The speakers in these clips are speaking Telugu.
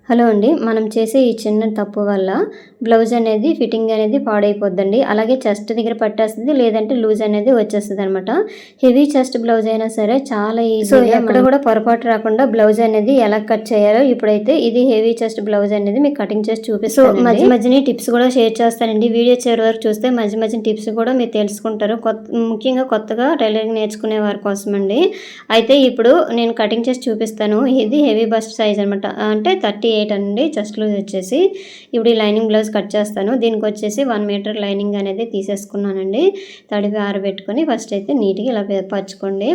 హలో అండి. మనం చేసే ఈ చిన్న తప్పు వల్ల బ్లౌజ్ అనేది ఫిట్టింగ్ అనేది పాడైపోద్దండి. అలాగే చెస్ట్ దగ్గర పట్టేస్తది. లేదంటే లూజ్ అనేది వచ్చేస్తదనమాట. హెవీ చెస్ట్ బ్లౌజ్ అయినా సరే చాలా ఈజీగా ఎక్కడ కూడా పొరపాటు రాకుండా బ్లౌజ్ అనేది ఎలా కట్ చేయాలో ఇప్పుడైతే ఇది హెవీ చెస్ట్ బ్లౌజ్ అనేది మీకు కటింగ్ చేసి చూపిస్తానండి. మధ్య మధ్యని టిప్స్ కూడా షేర్ చేస్తానండి. వీడియో చివరి వరకు చూస్తే మధ్య మధ్య టిప్స్ కూడా మీరు తెలుసుకుంటారు. ముఖ్యంగా కొత్తగా టైలరింగ్ నేర్చుకునే వారి కోసం అండి. అయితే ఇప్పుడు నేను కటింగ్ చేసి చూపిస్తాను. ఇది హెవీ బస్ట్ సైజ్ అనమాట. అంటే 38 అండి చెస్ట్ లూజ్ వచ్చేసి. ఇప్పుడు ఈ లైనింగ్ బ్లౌజ్ కట్ చేస్తాను. దీనికి వచ్చేసి 1 మీటర్ లైనింగ్ అనేది తీసేసుకున్నానండి. తడిపి ఆరబెట్టుకొని ఫస్ట్ అయితే నీట్గా ఇలా పరుచుకోండి.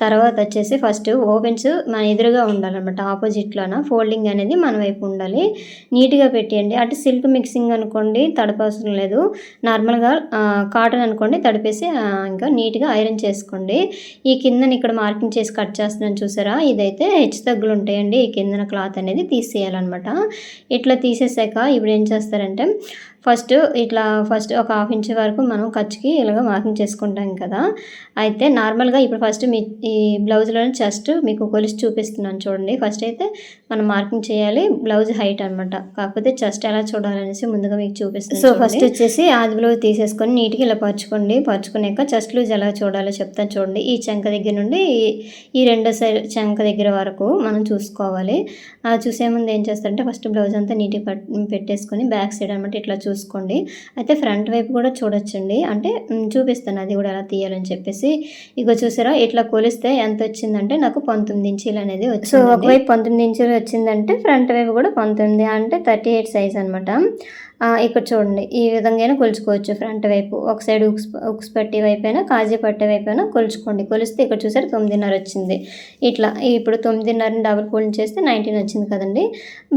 తర్వాత వచ్చేసి ఫస్ట్ ఓపెన్స్ మన ఎదురుగా ఉండాలన్నమాట. ఆపోజిట్లోన ఫోల్డింగ్ అనేది మన వైపు ఉండాలి. నీట్గా పెట్టేయండి. అటు సిల్క్ మిక్సింగ్ అనుకోండి తడపవసరం లేదు. నార్మల్గా కాటన్ అనుకోండి తడిపేసి ఇంకా నీట్గా ఐరన్ చేసుకోండి. ఈ కిందని ఇక్కడ మార్కింగ్ చేసి కట్ చేస్తున్నాను చూసారా, ఇదైతే హెచ్చు తగ్గులు ఉంటాయండి. ఈ కిందన క్లాత్ అనేది తీసేయాలన్నమాట. ఇట్లా తీసేసాక ఇప్పుడు ఏం చేస్తారంటే ఫస్ట్ ఒక 1/2 ఇంచ్ వరకు మనం ఖర్చుకి ఇలాగ మార్కింగ్ చేసుకుంటాం కదా. అయితే నార్మల్గా ఇప్పుడు ఫస్ట్ మీ ఈ బ్లౌజ్లోని చెస్ట్ మీకు కొలిసి చూపిస్తున్నాను చూడండి. ఫస్ట్ అయితే మనం మార్కింగ్ చేయాలి బ్లౌజ్ హైట్ అనమాట. కాకపోతే చెస్ట్ ఎలా చూడాలనేసి ముందుగా మీకు చూపిస్తాను. సో ఫస్ట్ వచ్చేసి ఆది బ్లౌజ్ తీసేసుకొని నీట్గా ఇలా పరుచుకోండి. పరుచుకున్నాక చెస్ట్ లూజ్ ఎలా చూడాలో చెప్తాను చూడండి. ఈ చంక దగ్గర నుండి ఈ రెండో సైడ్ చంక దగ్గర వరకు మనం చూసుకోవాలి. చూసే ముందు ఏం చేస్తారంటే ఫస్ట్ బ్లౌజ్ అంతా నీట్గా పెట్టేసుకొని బ్యాక్ సైడ్ అనమాట ఇట్లా చూసుకోండి. అయితే ఫ్రంట్ వైపు కూడా చూడొచ్చండి. అంటే చూపిస్తాను అది కూడా ఎలా తీయాలని చెప్పేసి. ఇగో చూసారా ఇట్లా కొలిస్తే ఎంత వచ్చిందంటే నాకు 19 ఇంచీలు అనేది వచ్చింది. సో ఒకవైపు 19 ఇంచీలు వచ్చిందంటే ఫ్రంట్ వైపు కూడా 19 అంటే 38 సైజ్ అనమాట. ఇక్కడ చూడండి ఈ విధంగా కొలుచుకోవచ్చు. ఫ్రంట్ వైపు ఒక సైడ్ ఉక్స్ పట్టీ వైపు అయినా కాజీ పట్టే వైపు అయినా కొలుచుకోండి. కొలిస్తే ఇక్కడ చూసారు 9.5 వచ్చింది. ఇట్లా ఇప్పుడు 9.5 డబుల్ ఫోల్డ్ చేస్తే 19 వచ్చింది కదండి.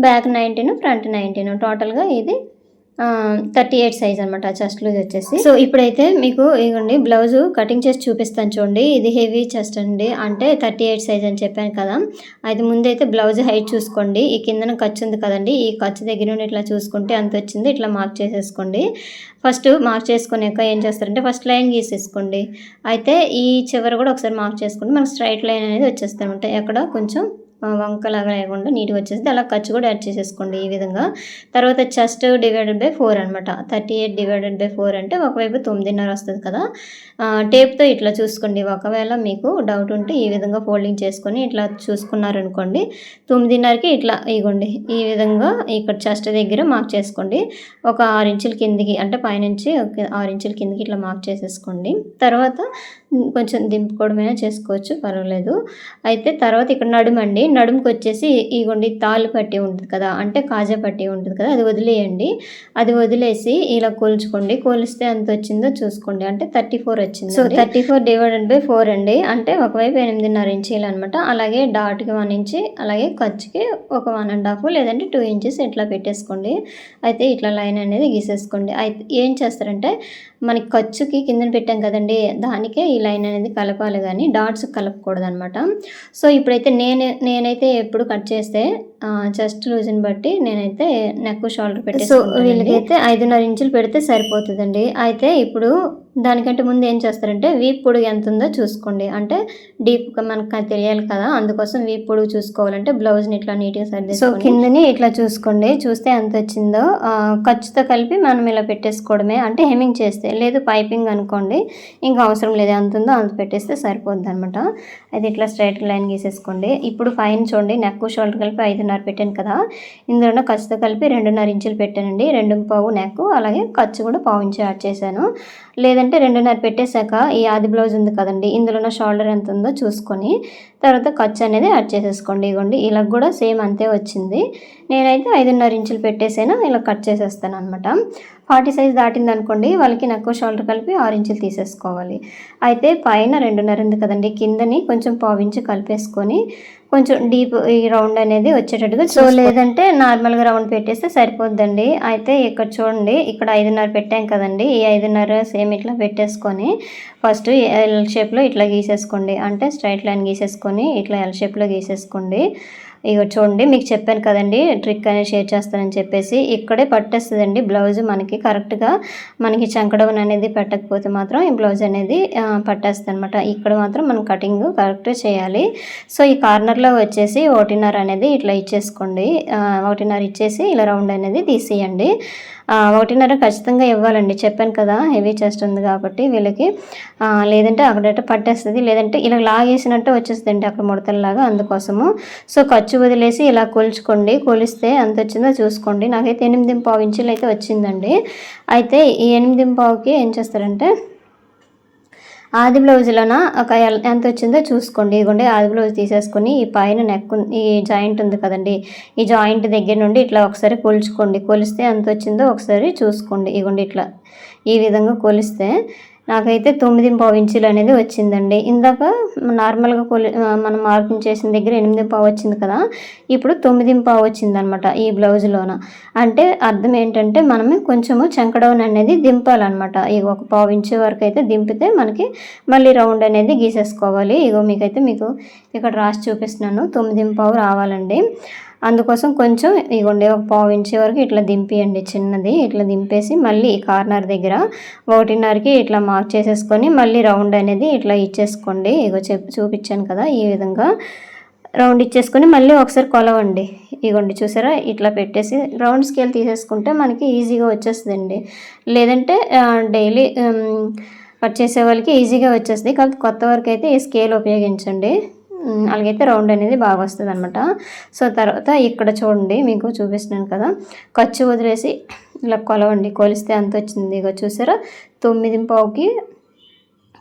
బ్యాక్ 19 ఫ్రంట్ 19 టోటల్గా ఇది 38 సైజ్ అనమాట చెస్ట్ లూజ్ వచ్చేసి. సో ఇప్పుడైతే మీకు ఇవ్వండి బ్లౌజ్ కటింగ్ చేసి చూపిస్తాను చూడండి. ఇది హెవీ చెస్ట్ అండి. అంటే 38 సైజ్ అని చెప్పాను కదా. అయితే ముందైతే బ్లౌజ్ హైట్ చూసుకోండి. ఈ కిందన ఖర్చు ఉంది కదండి, ఈ ఖర్చు దగ్గర నుండి ఇట్లా చూసుకుంటే ఎంత వచ్చింది ఇట్లా మార్క్ చేసేసుకోండి. ఫస్ట్ మార్క్ చేసుకున్నాక ఏం చేస్తారంటే ఫస్ట్ లైన్ గీసేసుకోండి. అయితే ఈ చివరి కూడా ఒకసారి మార్క్ చేసుకోండి. మనకు స్ట్రైట్ లైన్ అనేది వచ్చేస్తూ ఉంటాయి. అక్కడ కొంచెం వంకలాగా లేకుండా నీట్గా వచ్చేసి అలా ఖర్చు కూడా యాడ్ చేసేసుకోండి ఈ విధంగా. తర్వాత చెస్ట్ డివైడెడ్ బై 4 అనమాట. 38 డివైడెడ్ బై 4 అంటే ఒకవైపు 9.5 వస్తుంది కదా. టేప్తో ఇట్లా చూసుకోండి. ఒకవేళ మీకు డౌట్ ఉంటే ఈ విధంగా ఫోల్డింగ్ చేసుకొని ఇట్లా చూసుకున్నారనుకోండి 9.5కి ఇట్లా ఇగోండి ఈ విధంగా ఇక్కడ చెస్ట్ దగ్గర మార్క్ చేసుకోండి. ఒక 6 ఇంచుల కిందికి అంటే పైనుంచి 6 ఇంచుల కిందికి ఇట్లా మార్క్ చేసేసుకోండి. తర్వాత కొంచెం దింపుకోవడమైనా చేసుకోవచ్చు, పర్వాలేదు. అయితే తర్వాత ఇక్కడ నడుమండి. నడుముకి వచ్చేసి ఇగోండి తాళ్ళు పట్టి ఉంటుంది కదా, అంటే కాజా పట్టి ఉంటుంది కదా, అది వదిలేయండి. అది వదిలేసి ఇలా కొలుచుకోండి. కొలిస్తే ఎంత వచ్చిందో చూసుకోండి. అంటే 34 వచ్చింది. సో 34 డివైడెడ్ బై 4 అండి. అంటే ఒకవైపు 8.5 ఇంచీలు అనమాట. అలాగే డాట్కి 1 ఇంచి, అలాగే ఖర్చుకి ఒక 1.5 లేదంటే 2 ఇంచెస్ ఇట్లా పెట్టేసుకోండి. అయితే ఇట్లా లైన్ అనేది గీసేసుకోండి. అయితే ఏం చేస్తారంటే మనకి ఖర్చుకి కిందన పెట్టాం కదండి, దానికే ఈ లైన్ అనేది కలపాలి కానీ డాట్స్ కలపకూడదు అనమాట. సో ఇప్పుడైతే నేనైతే ఎప్పుడు కట్ చేస్తే చెస్ట్ లూజ్ని బట్టి నేనైతే నెక్ షోల్డర్ పెట్టేసి, సో వీళ్ళకైతే 5.5 ఇంచులు పెడితే సరిపోతుందండి. అయితే ఇప్పుడు దానికంటే ముందు ఏం చేస్తారంటే వీప్ పొడుగు ఎంత ఉందో చూసుకోండి. అంటే డీప్గా మనకు తెలియాలి కదా, అందుకోసం వీప్ పొడుగు చూసుకోవాలంటే బ్లౌజ్ని ఇట్లా నీట్గా సర్ది, సో కిందని ఇట్లా చూసుకోండి. చూస్తే ఎంత వచ్చిందో ఖర్చుతో కలిపి మనం ఇలా పెట్టేసుకోవడమే. అంటే హెమ్మింగ్ చేస్తే, లేదు పైపింగ్ అనుకోండి ఇంకా అవసరం లేదు, ఎంత ఉందో అంత పెట్టేస్తే సరిపోద్ది అనమాట. అయితే ఇట్లా స్ట్రైట్ లైన్ గీసేసుకోండి. ఇప్పుడు పైన చూడండి నెక్ షోల్డర్ కలిపి 5.5 పెట్టాను కదా, ఇందులో ఖర్చుతో కలిపి 2.5 ఇంచులు పెట్టానండి. 2.5 నెక్, అలాగే ఖర్చు కూడా 1/4 ఇంచు యాడ్ చేశాను. లేదంటే 2.5 పెట్టేశాక ఈ ఆది బ్లౌజ్ ఉంది కదండి, ఇందులో షోల్డర్ ఎంత ఉందో చూసుకొని తర్వాత ఖర్చు అనేది యాడ్ చేసేసుకోండి. ఇవ్వండి ఇలా కూడా సేమ్ అంతే వచ్చింది. నేనైతే 5.5 ఇంచులు పెట్టేసాను, ఇలా కట్ చేసేస్తాను అనమాట. 40 సైజ్ దాటింది అనుకోండి, వాళ్ళకి నెక్ షోల్డర్ కలిపి 6 ఇంచులు తీసేసుకోవాలి. అయితే పైన 2.5 ఉంది కదండి, కిందని కొంచెం 1/4 ఇంచు కలిపేసుకొని కొంచెం డీప్ ఈ రౌండ్ అనేది వచ్చేటట్టుగా, సో లేదంటే నార్మల్గా రౌండ్ పెట్టేస్తే సరిపోద్దండి. అయితే ఇక్కడ చూడండి ఇక్కడ 5.5 పెట్టాం కదండి, ఈ 5.5 సేమ్ ఇట్లా పెట్టేసుకొని ఫస్ట్ ఎల్ షేప్లో ఇట్లా గీసేసుకోండి. అంటే స్ట్రైట్ లైన్ గీసేసుకొని ఇట్లా ఎల్ షేప్లో గీసేసుకోండి. ఇగో చూడండి, మీకు చెప్పాను కదండి ట్రిక్ అనేది షేర్ చేస్తానని చెప్పేసి. ఇక్కడే పట్టేస్తుందండి బ్లౌజ్ మనకి కరెక్ట్గా. మనకి చంకడౌన్ అనేది పెట్టకపోతే మాత్రం ఈ బ్లౌజ్ అనేది పట్టేస్తుంది అనమాట. ఇక్కడ మాత్రం మనం కటింగ్ కరెక్ట్గా చేయాలి. సో ఈ కార్నర్లో వచ్చేసి 1.5 అనేది ఇట్లా ఇచ్చేసుకోండి. 1.5 ఇచ్చేసి ఇలా రౌండ్ అనేది తీసేయండి. 1.5 ఖచ్చితంగా ఇవ్వాలండి, చెప్పాను కదా హెవీ చెస్ట్ ఉంది కాబట్టి వీళ్ళకి. లేదంటే అక్కడట పట్టేస్తుంది, లేదంటే ఇలా లాగేసినట్టు వచ్చేస్తుందండి అక్కడ ముడతల్లాగా, అందుకోసము. సో ఖర్చు వదిలేసి ఇలా కొలుచుకోండి. కొలిస్తే ఎంత వచ్చిందో చూసుకోండి. నాకైతే 8.5 ఇంచులు అయితే వచ్చిందండి. అయితే ఈ 8.5కి ఏం చేస్తారంటే ఆది బ్లౌజ్లోన ఒక ఎంత వచ్చిందో చూసుకోండి. ఇదిగోండి ఆది బ్లౌజ్ తీసేసుకొని ఈ పైన నెక్ ఈ జాయింట్ ఉంది కదండి, ఈ జాయింట్ దగ్గర నుండి ఇట్లా ఒకసారి కొలుచుకోండి. కొలిస్తే ఎంత వచ్చిందో ఒకసారి చూసుకోండి. ఇదిగోండి ఇట్లా ఈ విధంగా కొలిస్తే నాకైతే 9.5 ఇంచులు అనేది వచ్చిందండి. ఇందాక నార్మల్గా మనం మార్కింగ్ చేసిన దగ్గర 8.5 వచ్చింది కదా, ఇప్పుడు 9.5 వచ్చిందనమాట ఈ బ్లౌజ్లోన. అంటే అర్థం ఏంటంటే మనమే కొంచెము చంకడౌన్ అనేది దింపాలన్నమాట. ఇక ఒక 1/4 ఇంచు వరకు అయితే దింపితే మనకి మళ్ళీ రౌండ్ అనేది గీసేసుకోవాలి. ఇగో మీకు ఇక్కడ రాసి చూపిస్తున్నాను, 9.5 రావాలండి. అందుకోసం కొంచెం ఇగోండి ఒక 1/4 ఇంచు వరకు ఇట్లా దింపియండి, చిన్నది ఇట్లా దింపేసి మళ్ళీ ఈ కార్నర్ దగ్గర 1.5కి ఇట్లా మార్క్ చేసేసుకొని మళ్ళీ రౌండ్ అనేది ఇట్లా ఇచ్చేసుకోండి. ఇగో చూపించాను కదా, ఈ విధంగా రౌండ్ ఇచ్చేసుకొని మళ్ళీ ఒకసారి కొలవండి. ఇగోండి చూసారా, ఇట్లా పెట్టేసి రౌండ్ స్కేల్ తీసేసుకుంటే మనకి ఈజీగా వచ్చేస్తుందండి. లేదంటే డైలీ కట్ చేసే వాళ్ళకి ఈజీగా వచ్చేస్తుంది, కాబట్టి కొత్త వరకు అయితే ఈ స్కేల్ ఉపయోగించండి. అలాగైతే రౌండ్ అనేది బాగా వస్తుంది అనమాట. సో తర్వాత ఇక్కడ చూడండి, మీకు చూపిస్తున్నాను కదా, ఖర్చు వదిలేసి ఇలా కొలవండి. కొలిస్తే ఎంత వచ్చింది, ఇక చూసారా 9.5కి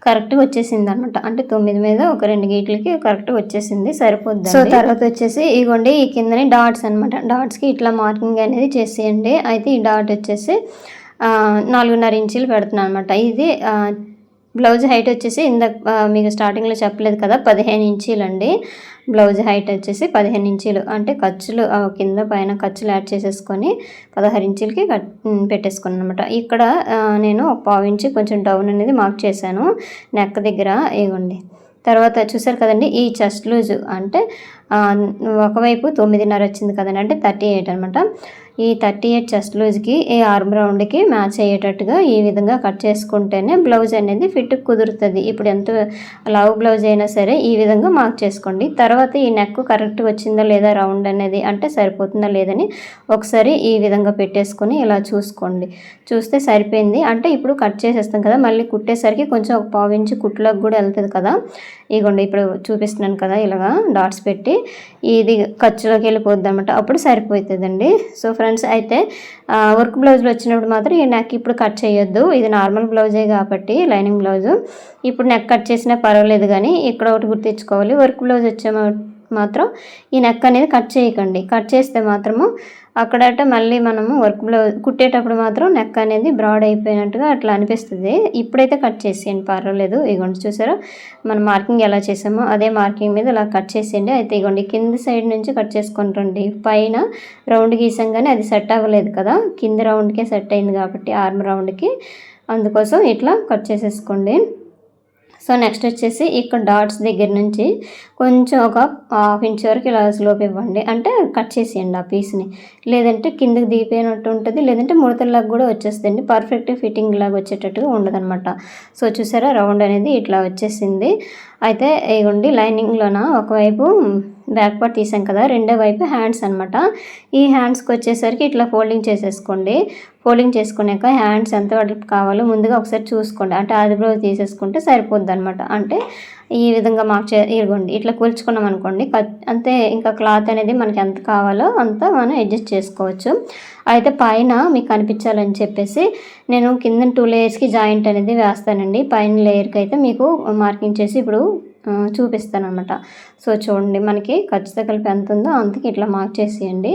కరెక్ట్గా వచ్చేసింది అనమాట. అంటే 9 మీద ఒక 2 గీట్లకి కరెక్ట్గా వచ్చేసింది, సరిపోద్ది. సో తర్వాత వచ్చేసి ఇగోండి ఈ కిందని డాట్స్ అనమాట. డాట్స్కి ఇట్లా మార్కింగ్ అనేది చేసేయండి. అయితే ఈ డాట్ వచ్చేసి 4.5 ఇంచులు పెడుతున్నాను అనమాట. ఇది బ్లౌజ్ హైట్ వచ్చేసి ఇందాక మీకు స్టార్టింగ్లో చెప్పలేదు కదా, 15 ఇంచీలు అండి. బ్లౌజ్ హైట్ వచ్చేసి 15 ఇంచీలు. అంటే ఖర్చులు కింద పైన ఖర్చులు యాడ్ చేసేసుకొని 16 ఇంచులకి పెట్టేసుకున్నాను అనమాట. ఇక్కడ నేను ఒక 1/4 ఇంచు కొంచెం డౌన్ అనేది మార్క్ చేశాను నెక్ దగ్గర. ఇవ్వండి తర్వాత చూసారు కదండి, ఈ చెస్ట్ లూజ్ అంటే ఒకవైపు 9.5 వచ్చింది కదండి, అంటే 38 అనమాట. ఈ 38 చెస్ట్ లూజ్కి ఈ ఆర్మ్ రౌండ్కి మ్యాచ్ అయ్యేటట్టుగా ఈ విధంగా కట్ చేసుకుంటేనే బ్లౌజ్ అనేది ఫిట్ కుదురుతుంది. ఇప్పుడు ఎంత లావు బ్లౌజ్ అయినా సరే ఈ విధంగా మార్క్ చేసుకోండి. తర్వాత ఈ నెక్ కరెక్ట్ వచ్చిందా లేదా రౌండ్ అనేది, అంటే సరిపోతుందా లేదని ఒకసారి ఈ విధంగా పెట్టేసుకొని ఇలా చూసుకోండి. చూస్తే సరిపోయింది అంటే ఇప్పుడు కట్ చేసేస్తాం కదా, మళ్ళీ కుట్టేసరికి కొంచెం ఒక 1/4 ఇంచు కుట్టులోకి కూడా వెళ్తుంది కదా. ఇగోండి ఇప్పుడు చూపిస్తున్నాను కదా, ఇలాగా డాట్స్ పెట్టి ఇది ఖర్చులోకి వెళ్ళిపోద్ది అనమాట, అప్పుడు సరిపోతుందండి. సో ఫ్రెండ్స్, అయితే వర్క్ బ్లౌజ్లో వచ్చినప్పుడు మాత్రం ఈ నెక్ ఇప్పుడు కట్ చేయొద్దు. ఇది నార్మల్ బ్లౌజే కాబట్టి లైనింగ్ బ్లౌజు. ఇప్పుడు నెక్ కట్ చేసినా పర్వాలేదు, కానీ ఇక్కడ ఒకటి గుర్తించుకోవాలి, వర్క్ బ్లౌజ్ వచ్చే మాత్రం ఈ నెక్ అనేది కట్ చేయకండి. కట్ చేస్తే మాత్రము అక్కడట మళ్ళీ మనము వర్క్ బ్లౌజ్ కుట్టేటప్పుడు మాత్రం నెక్ అనేది బ్రాడ్ అయిపోయినట్టుగా అట్లా అనిపిస్తుంది. ఇప్పుడైతే కట్ చేసేయండి, పర్వాలేదు. ఇగోండి చూసారా, మనం మార్కింగ్ ఎలా చేసామో అదే మార్కింగ్ మీద ఇలా కట్ చేసేయండి. అయితే ఇగోండి కింద సైడ్ నుంచి కట్ చేసుకొని రండి. పైన రౌండ్ గీసాం కానీ అది సెట్ అవ్వలేదు కదా, కింద రౌండ్కే సెట్ అయింది కాబట్టి ఆర్మ్ రౌండ్కి, అందుకోసం ఇట్లా కట్ చేసేసుకోండి. సో నెక్స్ట్ వచ్చేసి ఇక్కడ డాట్స్ దగ్గర నుంచి కొంచెం ఒక 1/2 ఇంచ్ వరకు ఇలా స్లోప్ ఇవ్వండి, అంటే కట్ చేసేయండి ఆ పీస్ని. లేదంటే కిందకి దిగిపోయినట్టు ఉంటుంది, లేదంటే ముడతల్లాగా కూడా వచ్చేస్తుంది, పర్ఫెక్ట్ ఫిట్టింగ్ లాగా వచ్చేటట్టుగా ఉండదన్నమాట. సో చూసారా, రౌండ్ అనేది ఇట్లా వచ్చేసింది. అయితే ఇగోండి లైనింగ్లోన ఒకవైపు బ్యాక్ పార్ట్ తీసాం కదా, రెండో వైపు హ్యాండ్స్ అనమాట. ఈ హ్యాండ్స్కి వచ్చేసరికి ఇట్లా ఫోల్డింగ్ చేసేసుకోండి. ఫోల్డింగ్ చేసుకున్నాక హ్యాండ్స్ ఎంత వాటికి కావాలో ముందుగా ఒకసారి చూసుకోండి, అంటే ఆది బ్లౌజ్ తీసేసుకుంటే సరిపోద్ది అనమాట. అంటే ఈ విధంగా ఇవ్వండి ఇట్లా కూల్చుకున్నాం అనుకోండి, అంతే. ఇంకా క్లాత్ అనేది మనకి ఎంత కావాలో అంత మనం అడ్జస్ట్ చేసుకోవచ్చు. అయితే పైన మీకు కనిపించాలని చెప్పేసి నేను కింద 2 లేయర్స్కి జాయింట్ అనేది వేస్తానండి. పైన లేయర్కి అయితే మీకు మార్కింగ్ చేసి ఇప్పుడు చూపిస్తాను అనమాట. సో చూడండి, మనకి ఖర్చుతో కలిపి ఎంత ఉందో అంతకి ఇట్లా మార్క్ చేసేయండి.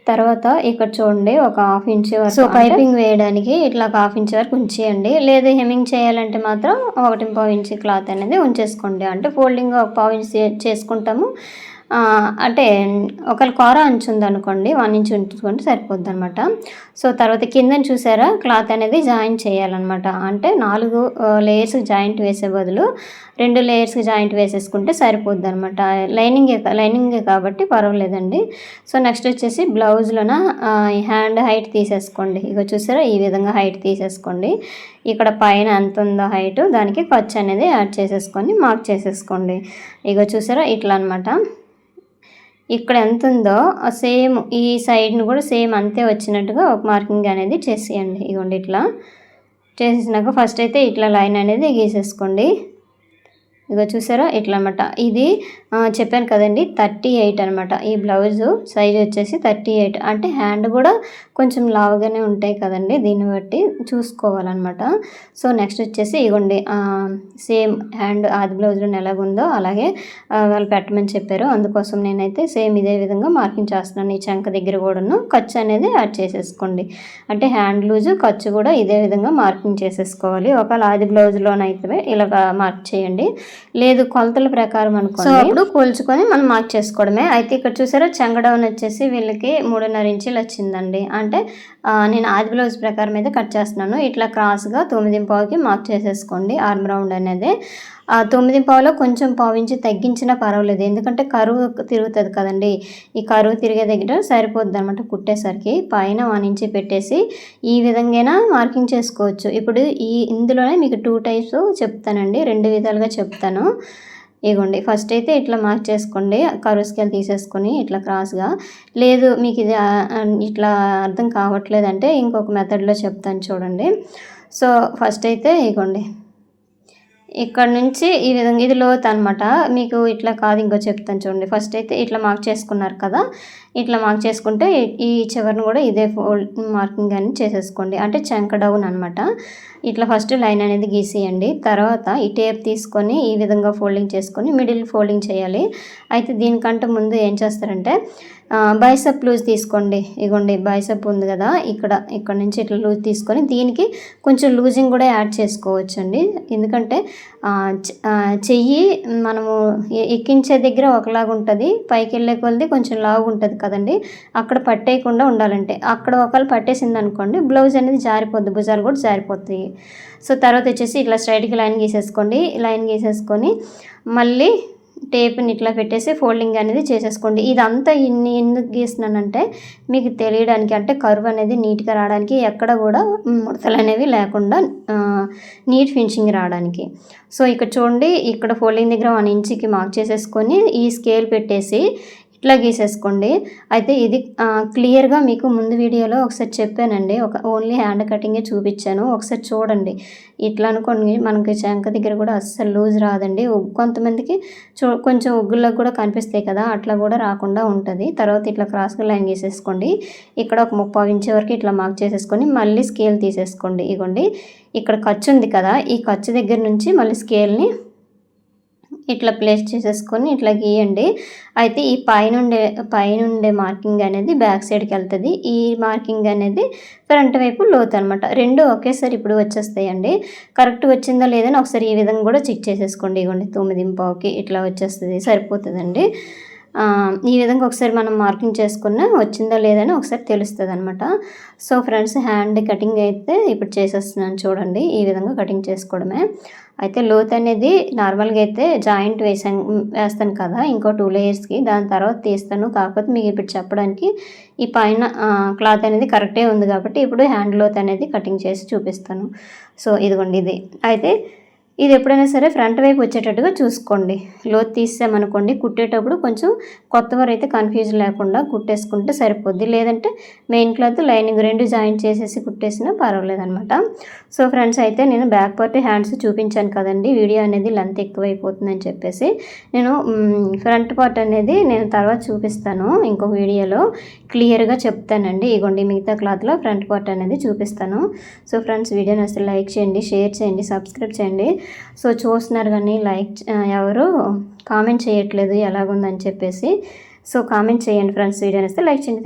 తర్వాత ఇక్కడ చూడండి ఒక 1/2 ఇంచ్ వరకు, సో పైపింగ్ వేయడానికి ఇట్లా ఒక 1/2 ఇంచ్ వరకు ఉంచేయండి. లేదు హెమ్మింగ్ చేయాలంటే మాత్రం 1.5 ఇంచ్ క్లాత్ అనేది ఉంచేసుకోండి. అంటే ఫోల్డింగ్ ఒక 1/2 ఇంచ్ చేసుకుంటాము, అంటే ఒకవేళ కూర అంచు ఉందనుకోండి 1 ఇంచ్ ఉంచుకుంటే సరిపోద్ది అనమాట. సో తర్వాత కిందన చూసారా క్లాత్ అనేది జాయింట్ చేయాలన్నమాట. అంటే 4 లేయర్స్ జాయింట్ వేసే బదులు 2 లేయర్స్ జాయింట్ వేసేసుకుంటే సరిపోద్ది అనమాట. లైనింగే కాబట్టి పర్వాలేదండి. సో నెక్స్ట్ వచ్చేసి బ్లౌజ్లోన హ్యాండ్ హైట్ తీసేసుకోండి. ఇగో చూసారా ఈ విధంగా హైట్ తీసేసుకోండి. ఇక్కడ పైన ఎంత ఉందో హైట్ దానికి ఖర్చు అనేది యాడ్ చేసేసుకొని మార్క్ చేసేసుకోండి. ఇగో చూసారా ఇట్లా అనమాట. ఇక్కడ ఎంత ఉందో సేమ్ ఈ సైడ్ను కూడా సేమ్ అంతే వచ్చినట్టుగా ఒక మార్కింగ్ అనేది చేసేయండి. ఇగోండి ఇట్లా చేసేసినాక ఫస్ట్ అయితే ఇట్లా లైన్ అనేది గీసేసుకోండి. ఇగో చూసారా ఇట్లా అనమాట. ఇది చెప్పాను కదండి 38 అనమాట. ఈ బ్లౌజు సైజ్ వచ్చేసి 38. అంటే హ్యాండ్ కూడా కొంచెం లావుగానే ఉంటాయి కదండి, దీన్ని బట్టి చూసుకోవాలన్నమాట. సో నెక్స్ట్ వచ్చేసి ఇగోండి సేమ్ హ్యాండ్ ఆది బ్లౌజ్లో ఎలాగుందో అలాగే వాళ్ళు పెట్టమని చెప్పారు. అందుకోసం నేనైతే సేమ్ ఇదే విధంగా మార్కింగ్ చేస్తున్నాను. ఈ చంక దగ్గర కూడాను ఖర్చు అనేది యాడ్ చేసేసుకోండి. అంటే హ్యాండ్ లూజు ఖర్చు కూడా ఇదే విధంగా మార్కింగ్ చేసేసుకోవాలి. ఒకవేళ ఆది బ్లౌజ్లోనైతే ఇలా మార్క్ చేయండి, లేదు కొలతల ప్రకారం అనుకోండి. సో అప్పుడు కోల్చుకొని మనం మార్క్ చేసుకోవడమే. అయితే ఇక్కడ చూసారా చెంగ డౌన్ వచ్చేసి వీళ్ళకి 3.5 ఇంచులు వచ్చిందండి. అంటే నేను ఆది బ్లౌజ్ ప్రకారం అయితే కట్ చేస్తున్నాను. ఇట్లా క్రాస్గా 9.5కి మార్క్ చేసేసుకోండి. ఆర్మ్ రౌండ్ అనేది 9.5లో కొంచెం పావించి తగ్గించినా పర్వాలేదు, ఎందుకంటే కరువు తిరుగుతుంది కదండి. ఈ కరువు తిరిగే దగ్గర సరిపోద్ది అనమాట. కుట్టేసరికి పైన 1 ఇంచ్ పెట్టేసి ఈ విధంగా మార్కింగ్ చేసుకోవచ్చు. ఇప్పుడు ఇందులోనే మీకు 2 టైప్స్ చెప్తానండి, 2 విధాలుగా చెప్తాను. ఇగోండి ఫస్ట్ అయితే ఇట్లా మార్క్ చేసుకోండి, కరువు స్కేల్ తీసేసుకొని ఇట్లా క్రాస్గా. లేదు మీకు ఇది ఇట్లా అర్థం కావట్లేదంటే ఇంకొక మెథడ్లో చెప్తాను చూడండి. సో ఫస్ట్ అయితే ఇగోండి ఇక్కడ నుంచి ఈ విధంగా ఇది లోతు అనమాట. మీకు ఇట్లా కాదు ఇంకో చెప్తాను చూడండి. ఫస్ట్ అయితే ఇట్లా మార్క్ చేసుకున్నారు కదా, ఇట్లా మార్క్ చేసుకుంటే ఈ చివరిని కూడా ఇదే మార్కింగ్ అని చేసేసుకోండి. అంటే చంక డౌన్ అనమాట. ఇట్లా ఫస్ట్ లైన్ అనేది గీసేయండి. తర్వాత ఈ టేప్ తీసుకొని ఈ విధంగా ఫోల్డింగ్ చేసుకొని మిడిల్ ఫోల్డింగ్ చేయాలి. అయితే దీనికంటే ముందు ఏం చేస్తారంటే బైసెప్ లూజ్ తీసుకోండి. ఇగోండి బైసెప్ ఉంది కదా, ఇక్కడ నుంచి ఇట్లా లూజ్ తీసుకొని దీనికి కొంచెం లూజింగ్ కూడా యాడ్ చేసుకోవచ్చు అండి. ఎందుకంటే చెయ్యి మనము ఎక్కించే దగ్గర ఒకలాగా ఉంటుంది, పైకి వెళ్ళే కొలది కొంచెం లావుగా ఉంటుంది కదండి. అక్కడ పట్టేయకుండా ఉండాలంటే అక్కడ ఒకళ్ళు పట్టేసింది అనుకోండి బ్లౌజ్ అనేది జారిపోద్ది, భుజాలు కూడా జారిపోతాయి. సో తర్వాత వచ్చేసి ఇట్లా స్ట్రైట్గా లైన్ గీసేసుకోండి. లైన్ గీసేసుకొని మళ్ళీ టేప్ని ఇట్లా పెట్టేసి ఫోల్డింగ్ అనేది చేసేసుకోండి. ఇదంతా ఎందుకు గీస్తున్నానంటే మీకు తెలియడానికి, అంటే కర్వ్ అనేది నీట్గా రావడానికి, ఎక్కడ కూడా ముడతలు అనేవి లేకుండా నీట్ ఫినిషింగ్ రావడానికి. సో ఇక్కడ చూడండి, ఇక్కడ ఫోల్డింగ్ దగ్గర 1 ఇంచ్కి మార్క్ చేసేసుకొని ఈ స్కేల్ పెట్టేసి ఇట్లా గీసేసుకోండి. అయితే ఇది క్లియర్గా మీకు ముందు వీడియోలో ఒకసారి చెప్పానండి, ఓన్లీ హ్యాండ్ కటింగే చూపించాను, ఒకసారి చూడండి. ఇట్లా అనుకోండి, మనకి చంక దగ్గర కూడా అస్సలు లూజ్ రాదండి. కొంతమందికి కొంచెం ఉగ్గులకు కూడా కనిపిస్తాయి కదా, అట్లా కూడా రాకుండా ఉంటుంది. తర్వాత ఇట్లా క్రాస్గా లైన్ గీసేసుకోండి. ఇక్కడ ఒక 30 ఇంచ్ వరకు ఇట్లా మార్క్ చేసేసుకొని మళ్ళీ స్కేల్ తీసేసుకోండి. ఇగోండి ఇక్కడ ఖర్చు ఉంది కదా, ఈ ఖర్చు దగ్గర నుంచి మళ్ళీ స్కేల్ని ఇట్లా ప్లేస్ చేసేసుకొని ఇట్లా గీయండి. అయితే ఈ పైనుండే మార్కింగ్ అనేది బ్యాక్ సైడ్కి వెళ్తుంది, ఈ మార్కింగ్ అనేది ఫ్రంట్ వైపు లోతు అనమాట. 2 ఒకేసారి ఇప్పుడు వచ్చేస్తాయండి. కరెక్ట్ వచ్చిందో లేదని ఒకసారి ఈ విధంగా కూడా చెక్ చేసేసుకోండి. ఇవ్వండి 9.5కి ఇట్లా వచ్చేస్తుంది, సరిపోతుందండి. ఈ విధంగా ఒకసారి మనం మార్కింగ్ చేసుకున్నా వచ్చిందా లేదని ఒకసారి తెలుస్తుంది అనమాట. సో ఫ్రెండ్స్ హ్యాండ్ కటింగ్ అయితే ఇప్పుడు చేసేస్తున్నాను చూడండి. ఈ విధంగా కటింగ్ చేసుకోవడమే. అయితే లోత్ అనేది నార్మల్గా అయితే జాయింట్ వేస్తాను కదా ఇంకో 2 లేయర్స్కి, దాని తర్వాత తీస్తాను. కాకపోతే మీకు ఇప్పుడు చెప్పడానికి ఈ పైన క్లాత్ అనేది కరెక్టే ఉంది కాబట్టి ఇప్పుడు హ్యాండ్ లోత్ అనేది కటింగ్ చేసి చూపిస్తాను. సో ఇదిగోండి ఇది. అయితే ఇది ఎప్పుడైనా సరే ఫ్రంట్ వైపు వచ్చేటట్టుగా చూసుకోండి. లోతు తీసామనుకోండి కుట్టేటప్పుడు కొంచెం కొత్తవారు అయితే కన్ఫ్యూజ్ లేకుండా కుట్టేసుకుంటే సరిపోద్ది. లేదంటే మెయిన్ క్లాత్ లైనింగ్ 2 జాయింట్ చేసేసి కుట్టేసినా పర్వాలేదనమాట. సో ఫ్రెండ్స్ అయితే నేను బ్యాక్ పార్ట్ హ్యాండ్స్ చూపించాను కదండి, వీడియో అనేది లెంత్ ఎక్కువైపోతుందని చెప్పేసి నేను ఫ్రంట్ పార్ట్ అనేది నేను తర్వాత చూపిస్తాను ఇంకొక వీడియోలో, క్లియర్గా చెప్తానండి. ఇగోండి మిగతా క్లాత్లో ఫ్రంట్ పార్ట్ అనేది చూపిస్తాను. సో ఫ్రెండ్స్ వీడియోని అసలు లైక్ చేయండి, షేర్ చేయండి, సబ్స్క్రైబ్ చేయండి. సో చూస్తున్నారు కానీ ఎవరు కామెంట్ చేయట్లేదు ఎలాగుందని చెప్పేసి. సో కామెంట్ చేయండి ఫ్రెండ్స్, వీడియోని వస్తే లైక్ చేయండి.